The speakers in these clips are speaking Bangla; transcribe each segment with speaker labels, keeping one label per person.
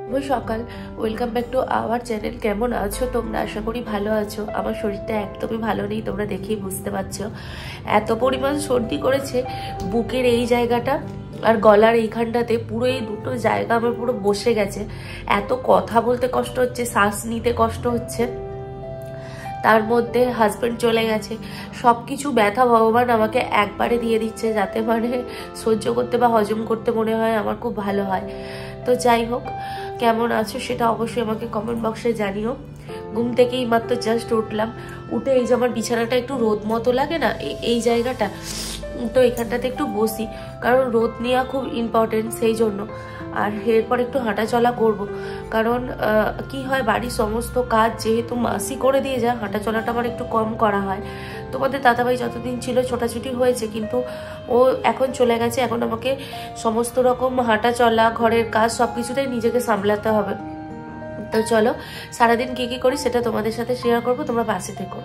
Speaker 1: সকাল, welcome back to our channel. কেমন আছো তোমরা? আশা করি ভালো আছো। আমার শরীরটা একদমই ভালো নেই, তোমরা দেখেই বুঝতে পারছো। এত পরিমাণ সর্দি করেছে, বুকের এই জায়গাটা আর গলার এইখানটাতে পুরো এই দুটো জায়গা আমার পুরো বসে গেছে। এত কথা বলতে কষ্ট হচ্ছে, শ্বাস নিতে কষ্ট হচ্ছে, তার মধ্যে হাজব্যান্ড চলে গেছে। সব কিছু ব্যথা ভগবান আমাকে একবারে দিয়ে দিচ্ছে, যাতে মানে সহ্য করতে বা হজম করতে মনে হয় আমার খুব ভালো হয়। তো যাই হোক, কেমন আছো সেটা অবশ্যই আমাকে কমেন্ট বক্সে জানিও। ঘুম থেকেই মাত্র জাস্ট উঠলাম, উঠে এই যে আমার বিছানাটা একটু রোদ মতো লাগে না, এই জায়গাটা, তো এখানটাতে একটু বসি, কারণ রোদ নেওয়া খুব ইম্পর্টেন্ট, সেই জন্য। আর এরপর একটু হাঁটা চলা করব, কারণ কি হয়, বাড়ির সমস্ত কাজ যেহেতু মাসি করে দিয়ে যায়, হাঁটা চলাটা আমার একটু কম করা হয়। তোমাদের দাদাভাই যতদিন ছিল ছোটাছুটি হয়েছে, কিন্তু ও এখন চলে গেছে। এখন আমাকে সমস্ত রকম হাঁটা চলা, ঘরের কাজ সব কিছুটাই নিজেকে সামলাতে হবে। তো চলো, সারাদিন কি কি করি সেটা তোমাদের সাথে শেয়ার করবো, তোমরা পাশে থেকো।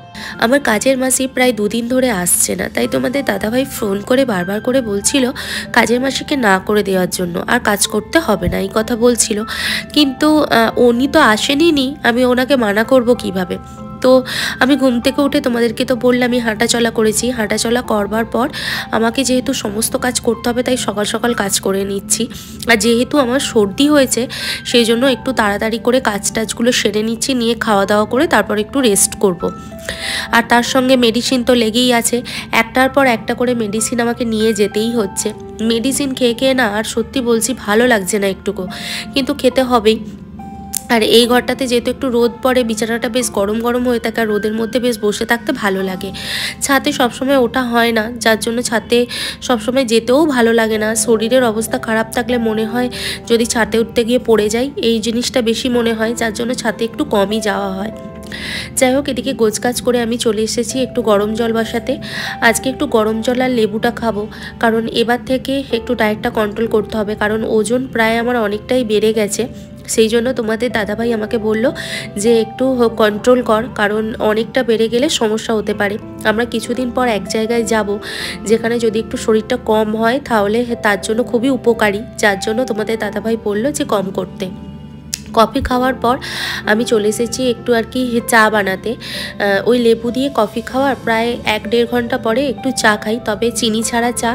Speaker 1: আমার কাজের মাসি প্রায় 2 দিন ধরে আসছে না, তাই তোমাদের দাদাভাই ফোন করে বারবার করে বলছিল কাজের মাসিকে না করে দেওয়ার জন্য, আর কাজ করতে হবে না এই কথা বলছিল। কিন্তু উনি তো আসেনি, আমি ওনাকে মানা করব কিভাবে? তো আমি ঘুম থেকে উঠে তোমাদেরকে তো বললামই হাঁটা চলা করেছি। হাঁটা চলা করবার পর আমাকে যেহেতু সমস্ত কাজ করতে হবে, তাই সকাল সকাল কাজ করে নিচ্ছি। আর যেহেতু আমার সর্দি হয়েছে, সেই জন্য একটু তাড়াতাড়ি করে কাজ টাজগুলো সেরে নিচ্ছি, নিয়ে খাওয়া দাওয়া করে তারপর একটু রেস্ট করব। আর তার সঙ্গে মেডিসিন তো লেগেই আছে, একটার পর একটা করে মেডিসিন আমাকে নিয়ে যেতেই হচ্ছে। মেডিসিন খেয়ে খেয়ে না আর সত্যি বলছি ভালো লাগছে না একটুকু, কিন্তু খেতে হবেই। আর এই ঘরটাতে যেহেতু একটু রোদ পড়ে, বিছানাটা বেশ গরম গরম হয়ে থাকে, আর রোদের মধ্যে বেশ বসে থাকতে ভালো লাগে। ছাদে সবসময় ওঠা হয় না, যার জন্য ছাদে সবসময় যেতেও ভালো লাগে না। শরীরের অবস্থা খারাপ থাকলে মনে হয় যদি ছাদে উঠতে গিয়ে পড়ে যাই, এই জিনিসটা বেশি মনে হয়, যার জন্য ছাদে একটু কমই যাওয়া হয়। যাই হোক, এদিকে গোছগাছ করে আমি চলে এসেছি একটু গরম জল বসাতে। আজকে একটু গরম জল আর লেবুটা খাবো, কারণ এবার থেকে একটু ডায়েটটা কন্ট্রোল করতে হবে, কারণ ওজন প্রায় আমার অনেকটাই বেড়ে গেছে। সেই জন্য তোমাদের দাদাভাই আমাকে বলল যে একটু কন্ট্রোল কর, কারণ অনেকটা বেড়ে গেলে সমস্যা হতে পারে। আমরা কিছুদিন পর এক জায়গায় যাব, যেখানে যদি একটু শরীরটা কম হয় তাহলে তার জন্য খুবই উপকারী, যার জন্য তোমাদের দাদাভাই বলল যে কম করতে। কফি খাওয়ার পর আমি চলে এসেছি একটু আর কি চা বানাতে। ওই লেবু দিয়ে কফি খাওয়ার প্রায় 1-1.5 ঘন্টা পরে একটু চা খাই, তবে চিনি ছাড়া চা।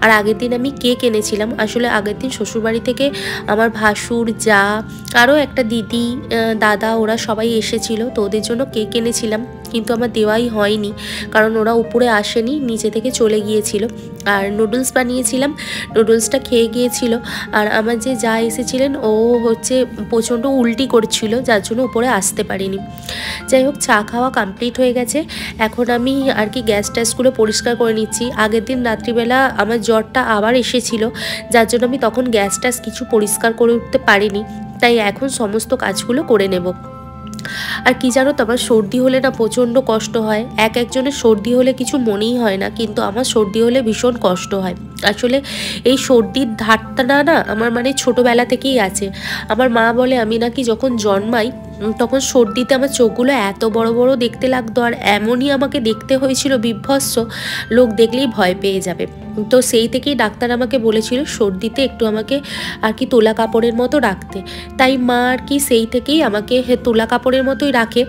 Speaker 1: আর আগের দিন আমি কেক এনেছিলাম, আসলে আগের দিন শ্বশুরবাড়ি থেকে আমার ভাসুর, যা, আরও একটা দিদি, দাদা, ওরা সবাই এসেছিলো, তো ওদের জন্য কেক এনেছিলাম, কিন্তু আমার দেওয়াই হয়নি, কারণ ওরা উপরে আসেনি, নিচে থেকে চলে গিয়েছিল। আর নুডলস বানিয়েছিলাম, নুডলসটা খেয়ে গিয়েছিল। আর আমার যে যা এসেছিলেন, ও হচ্ছে প্রচণ্ড উল্টি করছিল, যার জন্য উপরে আসতে পারিনি। যাই হোক, চা খাওয়া কমপ্লিট হয়ে গেছে। এখন আমি আর কি গ্যাস ট্যাসগুলো পরিষ্কার করে নিচ্ছি। আগের দিন রাত্রিবেলা আমার জ্বরটা আবার এসেছিল, যার জন্য আমি তখন গ্যাস ট্যাস কিছু পরিষ্কার করে উঠতে পারিনি, তাই এখন সমস্ত কাজগুলো করে নেব। আর কি জানো তো, আমার সর্দি হলে না প্রচণ্ড কষ্ট হয়। একজনের সর্দি হলে কিছু মনেই হয় না, কিন্তু আমার সর্দি হলে ভীষণ কষ্ট হয়। আসলে এই সর্দির ধারটা না আমার মানে ছোটোবেলা থেকেই আছে। আমার মা বলে আমি নাকি যখন জন্মাই তখন সর্দিতে আমার চোখগুলো এত বড় বড় দেখতে লাগতো, আর এমনই আমাকে দেখতে হয়েছিল বিভৎস, লোক দেখলেই ভয় পেয়ে যাবে। তো সেই থেকেই ডাক্তার আমাকে বলেছিল সর্দিতে একটু আমাকে আর কি তোলা কাপড়ের মতো রাখতে, তাই মা আর কি সেই থেকেই আমাকে তোলা কাপড়ের মতোই রাখে।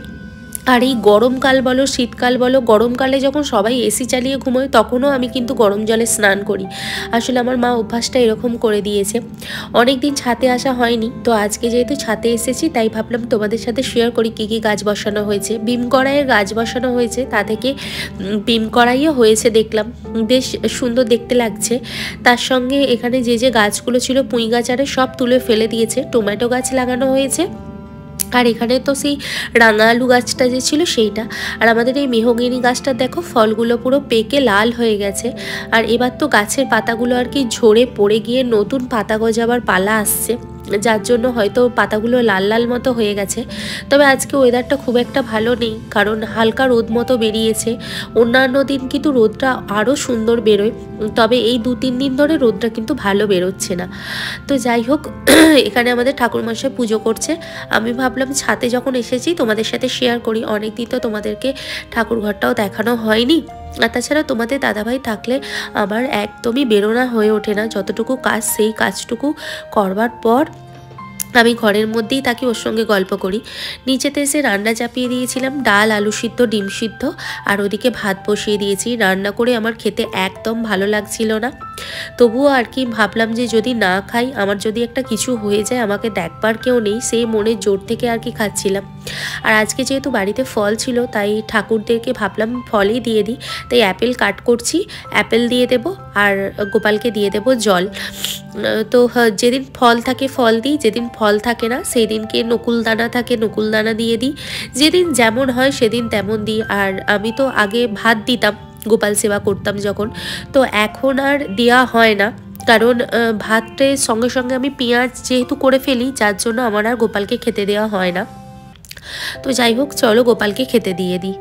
Speaker 1: আর এই গরমকাল বলো শীতকাল বলো, গরমকালে যখন সবাই এসি চালিয়ে ঘুমোয় তখনও আমি কিন্তু গরম জলে স্নান করি। আসলে আমার মা অভ্যাসটা এরকম করে দিয়েছে। অনেক দিন ছাদে আসা হয়নি, তো আজকে যেহেতু ছাদে এসেছি তাই ভাবলাম তোমাদের সাথে শেয়ার করি কী কী গাছ বসানো হয়েছে। বিম কড়াইয়ের গাছ বসানো হয়েছে, তা থেকে বিম কড়াইও হয়েছে, দেখলাম বেশ সুন্দর দেখতে লাগছে। তার সঙ্গে এখানে যে যে গাছগুলো ছিল পুঁই গাছ আরে সব তুলে ফেলে দিয়েছে, টমেটো গাছ লাগানো হয়েছে। আর এখানে তো সেই রাঙা আলু গাছটা যে ছিল সেইটা। আর আমাদের এই মেহগিনি গাছটা দেখো ফলগুলো পুরো পেকে লাল হয়ে গেছে। আর এবার তো গাছের পাতাগুলো আর কি ঝরে পড়ে গিয়ে নতুন পাতা গজাবার পালা আসছে, যার জন্য হয়তো পাতাগুলো লাল লাল মতো হয়ে গেছে। তবে আজকে ওয়েদারটা খুব একটা ভালো নেই, কারণ হালকা রোদ মতো বেরিয়েছে। অন্যান্য দিন কিন্তু রোদটা আরও সুন্দর বেরোয়, তবে এই 2-3 দিন ধরে রোদটা কিন্তু ভালো বেরোচ্ছে না। তো যাই হোক, এখানে আমাদের ঠাকুরমশাই পুজো করছে। আমি ভাবলাম ছাদে যখন এসেছি তোমাদের সাথে শেয়ার করি, অনেকদিন তো তোমাদেরকে ঠাকুর ঘরটাও দেখানো হয়নি। আর তাছাড়া তোমাদের দাদাভাই থাকলে আমার একদমই বেরোনা হয়ে ওঠে না, যতটুকু কাজ সেই কাজটুকু করবার পর আমি ঘরের মধ্যেই তাকে ওর সঙ্গে গল্প করি। নিচেতে এসে রান্না চাপিয়ে দিয়েছিলাম, ডাল, আলু সিদ্ধ, ডিম সিদ্ধ, আর ওদিকে ভাত বসিয়ে দিয়েছি। রান্না করে আমার খেতে একদম ভালো লাগছিল না, তবুও আর কি ভাবলাম যে যদি না খাই, আমার যদি একটা কিছু হয়ে যায়, আমাকে দেখবার কেউ নেই, সেই মনের জোর থেকে আর কি খাচ্ছিলাম। আর আজকে যেহেতু বাড়িতে ফল ছিল, তাই ঠাকুরদেরকে ভাবলাম ফলই দিয়ে দিই, তাই অ্যাপেল কাট করছি, অ্যাপেল দিয়ে দেব আর গোপালকে দিয়ে দেব জল। তো যেদিন ফল থাকে ফল দিই, যেদিন ফল থাকে না সেই দিনকে নকুলদানা থাকে নকুলদানা দিয়ে দিই, যেদিন যেমন হয় সেদিন তেমন দিই। আর আমি তো আগে ভাত দিতাম গোপাল সেবা করতাম যখন, তো এখন আর দেওয়া হয় না, কারণ ভাতের সঙ্গে সঙ্গে আমি পেঁয়াজ যেহেতু করে ফেলি, যার জন্য আমার আর গোপালকে খেতে দেওয়া হয় না। তো যাই হোক, চলো গোপালকে খেতে দিয়ে দিই।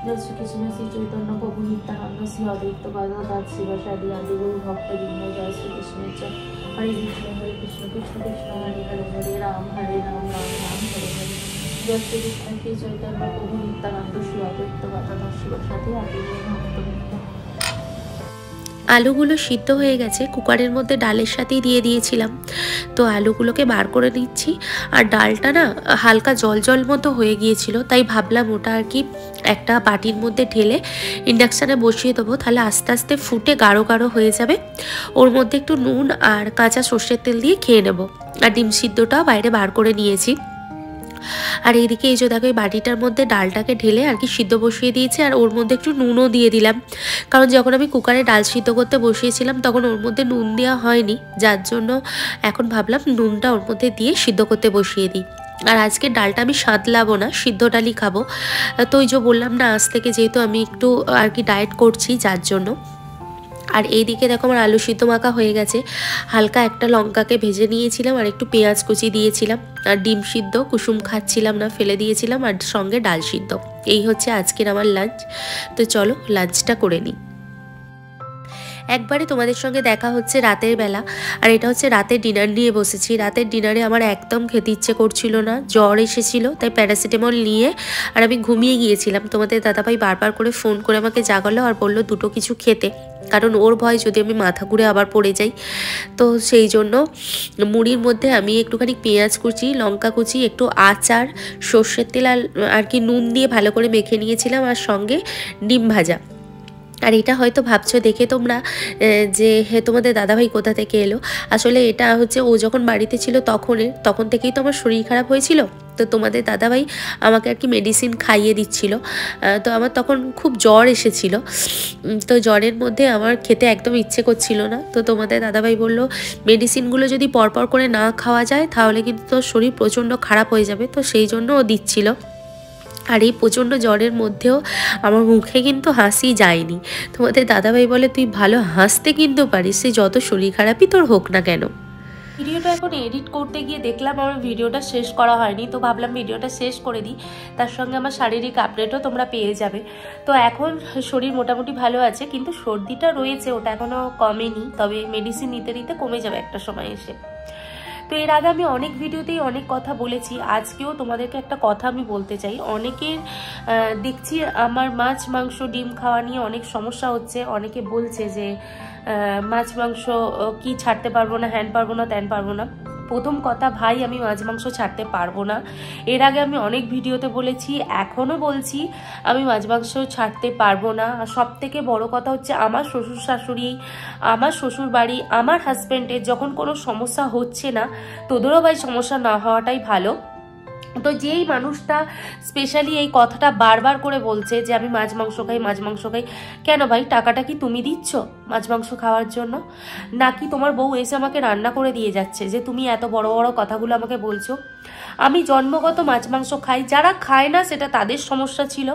Speaker 1: जय श्री कृष्ण श्री चैतन्य प्रभु नित्यानंद श्री अद्वैत गदाधर शिवासादि आदि गुरु भक्तवृंद। जय श्री कृष्ण हरे कृष्ण कृष्ण कृष्ण हरे हरे हरे राम राम राम हरे हरे। जय श्री कृष्ण श्री चैतन्य प्रभु नित्यानंद श्री अद्वैत गदाधर शिवासादि आदि गुरु भक्तवृंद। আলুগুলো সিদ্ধ হয়ে গেছে, কুকারের মধ্যে ডালের সাথেই দিয়ে দিয়েছিলাম। তো আলুগুলোকে বার করে নিচ্ছি, আর ডালটা না হালকা জল জল মতো হয়ে গিয়েছিল, তাই ভাবলাম ওটা আর কি একটা বাটির মধ্যে ঢেলে ইন্ডাকশানে বসিয়ে দেবো, তাহলে আস্তে আস্তে ফুটে গাঢ় গাঢ় হয়ে যাবে। ওর মধ্যে একটু নুন আর কাঁচা সর্ষের তেল দিয়ে খেয়ে নেব। আর ডিম সিদ্ধটাও বাইরে বার করে নিয়েছি। আর এইদিকে এই যে দেখো, এই বাটিটার মধ্যে ডালটাকে ঢেলে আর কি সিদ্ধ বসিয়ে দিয়েছি, আর ওর মধ্যে একটু নুনও দিয়ে দিলাম, কারণ যখন আমি কুকারে ডাল সিদ্ধ করতে বসিয়েছিলাম তখন ওর মধ্যে নুন দেওয়া হয়নি, যার জন্য এখন ভাবলাম নুনটা ওর মধ্যে দিয়ে সিদ্ধ করতে বসিয়ে দিই। আর আজকে ডালটা আমি সাঁতলাবো না, সিদ্ধ ডালই খাবো। তো ওই যে বললাম না, আজ থেকে যেহেতু আমি একটু আর কি ডায়েট করছি, যার জন্য। আর এইদিকে দেখো আমার আলু সিদ্ধ মাখা হয়ে গেছে, হালকা একটা লঙ্কাকে ভেজে নিয়েছিলাম, আর একটু পেঁয়াজ কুচি দিয়েছিলাম, আর ডিম সিদ্ধ কুসুম খাচ্ছিলাম না, ফেলে দিয়েছিলাম, আর সঙ্গে ডাল সিদ্ধ। এই হচ্ছে আজকের আমার লাঞ্চ। তো চলো লাঞ্চটা করে নিই। একবারে তোমাদের সঙ্গে দেখা হচ্ছে রাতের বেলা, আর এটা হচ্ছে রাতের ডিনার নিয়ে বসেছি। রাতের ডিনারে আমার একদম খেতে ইচ্ছে করছিল না, জ্বর এসেছিল, তাই প্যারাসিটামল নিয়ে আর আমি ঘুমিয়ে গিয়েছিলাম। তোমাদের দাদাভাই বারবার করে ফোন করে আমাকে জাগালো আর বললো দুটো কিছু খেতে, কারণ ওর ভয় যদি আমি মাথা ঘুরে আবার পড়ে যাই। তো সেই জন্য মুড়ির মধ্যে আমি একটুখানি পেঁয়াজ কুচি, লঙ্কা কুচি, একটু আচার, সর্ষের তেল আর কি নুন দিয়ে ভালো করে মেখে নিয়েছিলাম, আর সঙ্গে ডিম ভাজা। আর এটা হয়তো ভাবছো দেখে তোমরা যে তোমাদের দাদাভাই কোথা থেকে এলো, আসলে এটা হচ্ছে ও যখন বাড়িতে ছিল তখন থেকেই তো আমার শরীর খারাপ হয়েছিল। তো তোমাদের দাদাভাই আমাকে আর কি মেডিসিন খাইয়ে দিচ্ছিল। তো আমার তখন খুব জ্বর এসেছিল, তো জ্বরের মধ্যে আমার খেতে একদম ইচ্ছে করছিল না। তো তোমাদের দাদাভাই বললো মেডিসিনগুলো যদি পরপর করে না খাওয়া যায় তাহলে কিন্তু তোর শরীর প্রচণ্ড খারাপ হয়ে যাবে, তো সেই জন্য ও দিচ্ছিল। আর এই প্রচণ্ড জ্বরের মধ্যেও আমার মুখে কিন্তু হাসি যায়নি। তোমাদের দাদাভাই বলে তুই ভালো হাসতে কিন্তু পারিস, সে যত শরীর খারাপই তোর হোক না কেন। ভিডিওটা এখন এডিট করতে গিয়ে দেখলাম আমার ভিডিওটা শেষ করা হয়নি, তো ভাবলাম ভিডিওটা শেষ করে দিই, তার সঙ্গে আমার শারীরিক আপডেটও তোমরা পেয়ে যাবে। তো এখন শরীর মোটামুটি ভালো আছে, কিন্তু সর্দিটা রয়েছে, ওটা এখনও কমেনি, তবে মেডিসিন নিতে নিতে কমে যাবে একটা সময় এসে। তো এর আগে আমি অনেক ভিডিওতেই অনেক কথা বলেছি, আজকেও তোমাদেরকে একটা কথা আমি বলতে চাই। অনেকের দেখছি আমার মাছ মাংস ডিম খাওয়া নিয়ে অনেক সমস্যা হচ্ছে, অনেকে বলছে যে মাছ মাংস কি ছাড়তে পারবো না, হ্যান পারবো না, ত্যান পারবো না। প্রথম কথা ভাই, আমি মাছ মাংস ছাড়তে পারবো না। এর আগে আমি অনেক ভিডিওতে বলেছি, এখনও বলছি, আমি মাছ মাংস ছাড়তে পারবো না। আর সব থেকে বড়ো কথা হচ্ছে আমার শ্বশুর শাশুড়ি, আমার শ্বশুর বাড়ি, আমার হাজব্যান্ডের যখন কোনো সমস্যা হচ্ছে না, তোদেরও ভাই সমস্যা না হওয়াটাই ভালো। তো যেই মানুষটা স্পেশালি এই কথাটা বারবার করে বলছে যে আমি মাছ মাংস খাই, মাছ মাংস খাই, কেন ভাই টাকাটা কি তুমি দিচ্ছ মাছ মাংস খাওয়ার জন্য, নাকি তোমার বউ এসে আমাকে রান্না করে দিয়ে যাচ্ছে যে তুমি এত বড় বড় কথাগুলো আমাকে বলছো? আমি জন্মগত মাছ মাংস খাই, যারা খায় না সেটা তাদের সমস্যা ছিল,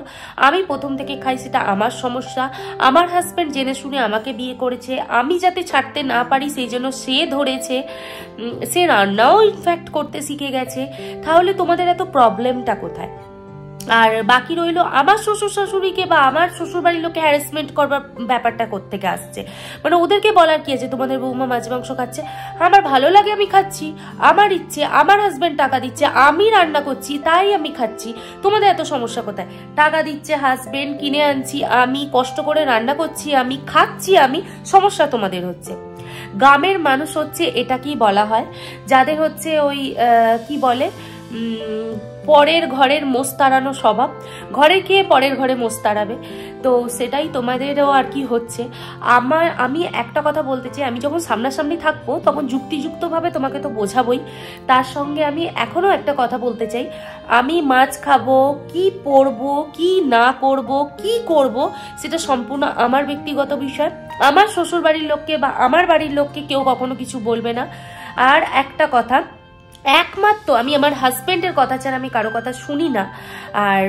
Speaker 1: আমি প্রথম থেকে খাই সেটা আমার সমস্যা। আমার হাজব্যান্ড জেনে শুনে আমাকে বিয়ে করেছে, আমি যাতে ছাড়তে না পারি সেই জন্য সে ধরেছে, সে রান্নাও ইনফ্যাক্ট করতে শিখে গেছে। তাহলে তোমাদের এত প্রবলেমটা কোথায়? আর বাকি রইলো আমার শ্বশুর শাশুড়িকে বা আমার শ্বশুর বাড়ির লোকে হ্যারাসমেন্ট করবার ব্যাপারটা কোত্থেকে আসছে, মানে ওদেরকে বলার কি আছে তোমাদের বৌমা মাছ মাংস খাচ্ছে, আমার ভালো লাগে আমি খাচ্ছি, আমার ইচ্ছে, আমার হাজবেন্ড টাকা দিচ্ছে, আমি রান্না করছি তাই আমি খাচ্ছি, তোমাদের এত সমস্যা কোথায়? টাকা দিচ্ছে হাজবেন্ড, কিনে আনছি আমি, কষ্ট করে রান্না করছি আমি, খাচ্ছি আমি, সমস্যা তোমাদের হচ্ছে। গ্রামের মানুষ হচ্ছে এটাকেই বলা হয় যাদের হচ্ছে ওই কি বলে পরের ঘরের মোষ তাড়ানো স্বভাব, ঘরে কে পরের ঘরে মোষ তাড়াবে, তো সেটাই তোমাদেরও আর কি হচ্ছে। আমি একটা কথা বলতে চাই, আমি যখন সামনাসামনি থাকবো তখন যুক্তিযুক্তভাবে তোমাকে তো বোঝাবোই, তার সঙ্গে আমি এখনো একটা কথা বলতে চাই, আমি মাছ খাবো, কি পরবো, কি না করবো, কি করব, সেটা সম্পূর্ণ আমার ব্যক্তিগত বিষয়। আমার শ্বশুর বাড়ির লোককে বা আমার বাড়ির লোককে কেউ কখনো কিছু বলবে না। আর একটা কথা, একমাত্র আমি আমার হাজবেন্ডের কথা ছাড়া আমি কারো কথা শুনি না। আর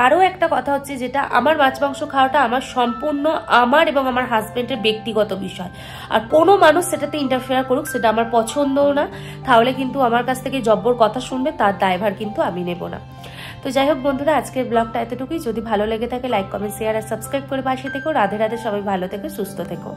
Speaker 1: আরও একটা কথা হচ্ছে, যেটা আমার মাছ মাংস খাওয়াটা আমার সম্পূর্ণ আমার এবং আমার হাজবেন্ডের ব্যক্তিগত বিষয়, আর কোনো মানুষ সেটাতে ইন্টারফেয়ার করুক সেটা আমার পছন্দও না, তাহলে কিন্তু আমার কাছ থেকে জব্বর কথা শুনবে, তার দায়ভার কিন্তু আমি নেব না। তো যাই হোক বন্ধুরা, আজকের ব্লগটা এতটুকুই। যদি ভালো লেগে থাকে লাইক কমেন্ট শেয়ার আর সাবস্ক্রাইব করে পাশে থেকো। রাধে রাধে, সবাই ভালো থেকো, সুস্থ থেকো।